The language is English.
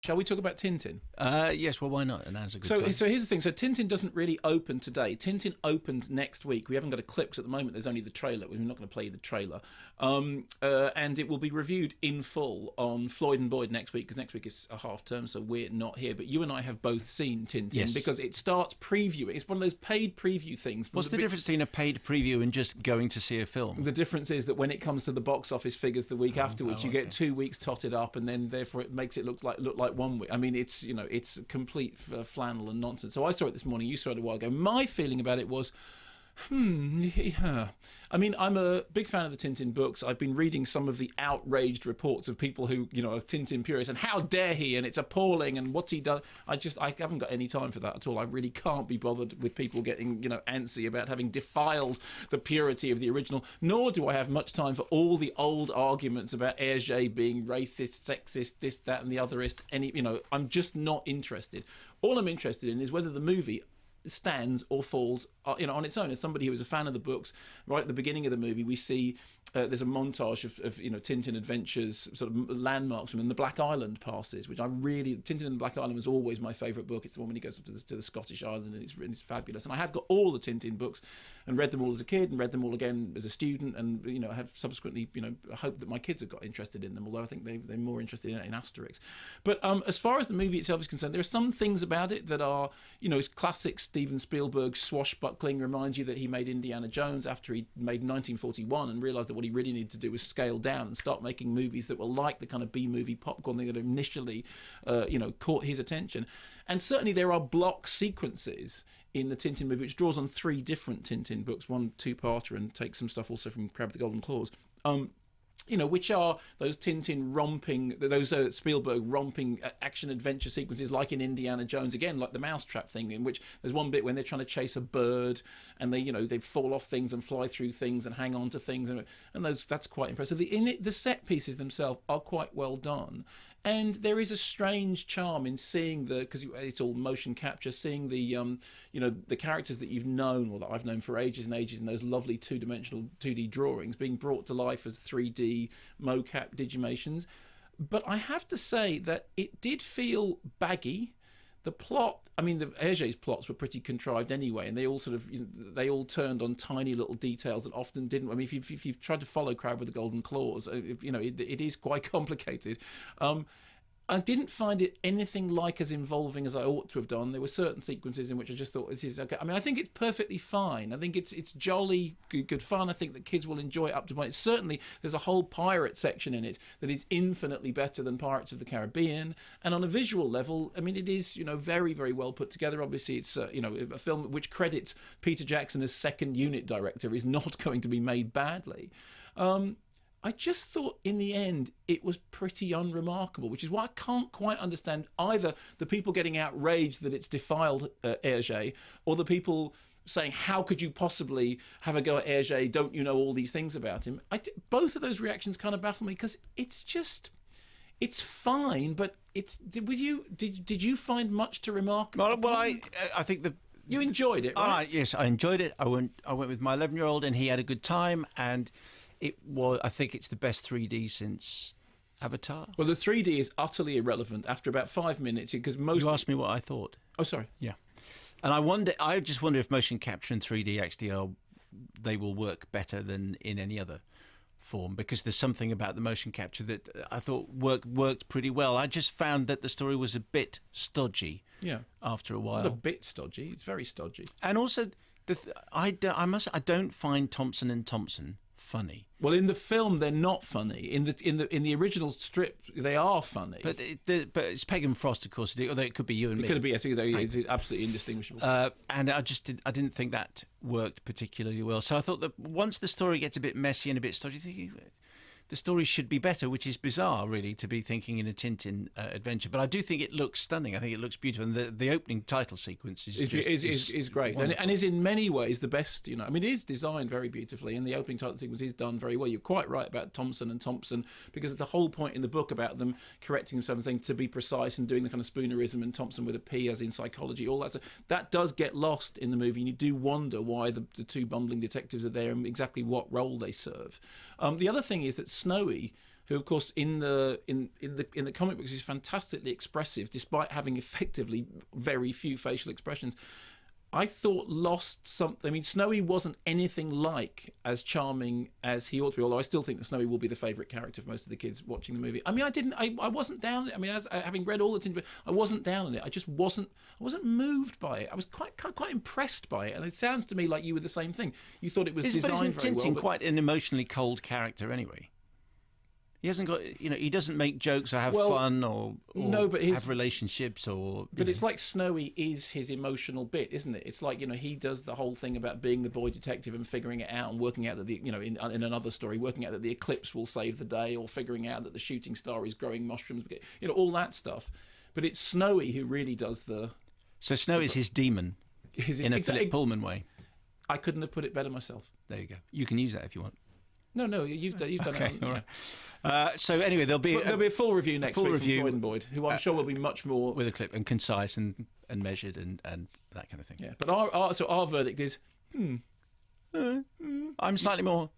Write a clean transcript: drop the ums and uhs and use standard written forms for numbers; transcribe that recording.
Shall we talk about Tintin? Yes, well, why not? And that's a good So time. here's the thing. So Tintin doesn't really open today. Tintin opens next week. We haven't got a clip because at the moment there's only the trailer. We're not going to play the trailer. And it will be reviewed in full on Floyd and Boyd next week, because next week is a half term, so we're not here. But you and I have both seen Tintin, Yes. because it starts previewing. It's one of those paid preview things. What's the difference between a paid preview and just going to see a film? The difference is that when it comes to the box office figures the week afterwards, you get 2 weeks totted up, and then therefore it makes it look like 1 week. I mean, it's complete flannel and nonsense. So I saw it this morning. You saw it a while ago. My feeling about it was, yeah. I mean, I'm a big fan of the Tintin books. I've been reading some of the outraged reports of people who, are Tintin purists, and how dare he, and it's appalling, and what's he done. I haven't got any time for that at all. I really can't be bothered with people getting, antsy about having defiled the purity of the original, nor do I have much time for all the old arguments about Hergé being racist, sexist, this, that, and the otherist. I'm just not interested. All I'm interested in is whether the movie stands or falls on its own. As somebody who was a fan of the books, right at the beginning of the movie we see there's a montage of Tintin adventures, sort of landmarks, and the Black Island passes, which Tintin and the Black Island was always my favourite book. It's the one when he goes up to the Scottish island, and it's fabulous. And I have got all the Tintin books and read them all as a kid and read them all again as a student, and I have subsequently hoped that my kids have got interested in them, although I think they're more interested in Asterix. But as far as the movie itself is concerned, there are some things about it that are classic Steven Spielberg swashbuckling. Reminds you that he made Indiana Jones after he made 1941 and realised that what he really needed to do was scale down and start making movies that were like the kind of B-movie popcorn thing that initially caught his attention. And certainly there are block sequences in the Tintin movie which draws on 3 different Tintin books, one two-parter, and takes some stuff also from Crab with the Golden Claws. Which are those Tintin romping, those Spielberg romping action-adventure sequences, like in Indiana Jones, again, like the mousetrap thing, in which there's one bit when they're trying to chase a bird, and they fall off things and fly through things and hang on to things, and that's quite impressive. The set pieces themselves are quite well done, and there is a strange charm in seeing because it's all motion capture, seeing the characters that you've known, or that I've known for ages and ages, in those lovely two-dimensional 2D drawings being brought to life as 3D mocap digimations. But I have to say that it did feel baggy. The plot, the Hergé's plots were pretty contrived anyway, and they all they all turned on tiny little details that often didn't. I mean, if you've tried to follow Crab with the Golden Claws, it is quite complicated. I didn't find it anything like as involving as I ought to have done. There were certain sequences in which I just thought, this is okay. I think it's perfectly fine. I think it's jolly good fun. I think that kids will enjoy it up to point. Certainly, there's a whole pirate section in it that is infinitely better than Pirates of the Caribbean. And on a visual level, it is, very, very well put together. Obviously, it's, a film which credits Peter Jackson as second unit director is not going to be made badly. I just thought in the end it was pretty unremarkable, which is why I can't quite understand either the people getting outraged that it's defiled Hergé, or the people saying, how could you possibly have a go at Hergé, don't you know all these things about him? Both of those reactions kind of baffle me, because it's fine, but did you find much to remark? Well, I think you enjoyed it, right? Yes, I enjoyed it. I went with my 11-year-old, and he had a good time, and I think it's the best 3D since Avatar. Well, the 3D is utterly irrelevant after about 5 minutes, because You asked me what I thought. Oh, sorry. Yeah. And I just wonder if motion capture and 3D actually they will work better than in any other form, because there's something about the motion capture that I thought worked pretty well. I just found that the story was a bit stodgy. Yeah. After a while. Not a bit stodgy. It's very stodgy. And also, I don't find Thompson and Thompson funny. Well, in the film, they're not funny. In the original strip, they are funny. But it's Peg and Frost, of course, although it could be you and me. It could be, yes. It's absolutely indistinguishable. And I didn't think that worked particularly well. So I thought that once the story gets a bit messy and a bit stodgy, the story should be better, which is bizarre, really, to be thinking in a Tintin adventure. But I do think it looks stunning. I think it looks beautiful. And the opening title sequence is great. And is in many ways the best, it is designed very beautifully, and the opening title sequence is done very well. You're quite right about Thompson and Thompson, because the whole point in the book about them correcting themselves and saying to be precise and doing the kind of Spoonerism, and Thompson with a P as in psychology, all that stuff, that does get lost in the movie, and you do wonder why the two bumbling detectives are there and exactly what role they serve. The other thing is that Snowy, who, of course, in the comic books is fantastically expressive, despite having effectively very few facial expressions. I thought lost something. I mean, Snowy wasn't anything like as charming as he ought to be, although I still think that Snowy will be the favourite character of most of the kids watching the movie. I mean, I wasn't down. I mean, having read all the Tintin, I wasn't down on it. I just wasn't moved by it. I was quite impressed by it, and it sounds to me like you were the same thing. You thought it was designed very well. Tintin quite an emotionally cold character anyway? He hasn't got, he doesn't make jokes or have fun or no, but have relationships or. But it's like Snowy is his emotional bit, isn't it? It's like he does the whole thing about being the boy detective and figuring it out and working out that in another story, working out that the eclipse will save the day, or figuring out that the shooting star is growing mushrooms, all that stuff. But it's Snowy who really does the. So Snowy is his demon, in a Philip Pullman way. I couldn't have put it better myself. There you go. You can use that if you want. No, you've done okay, it. All right. So anyway, there'll be a full review next week from Freud and Boyd, who I'm sure will be much more with a clip and concise and measured and that kind of thing. Yeah, but our verdict is I'm slightly more.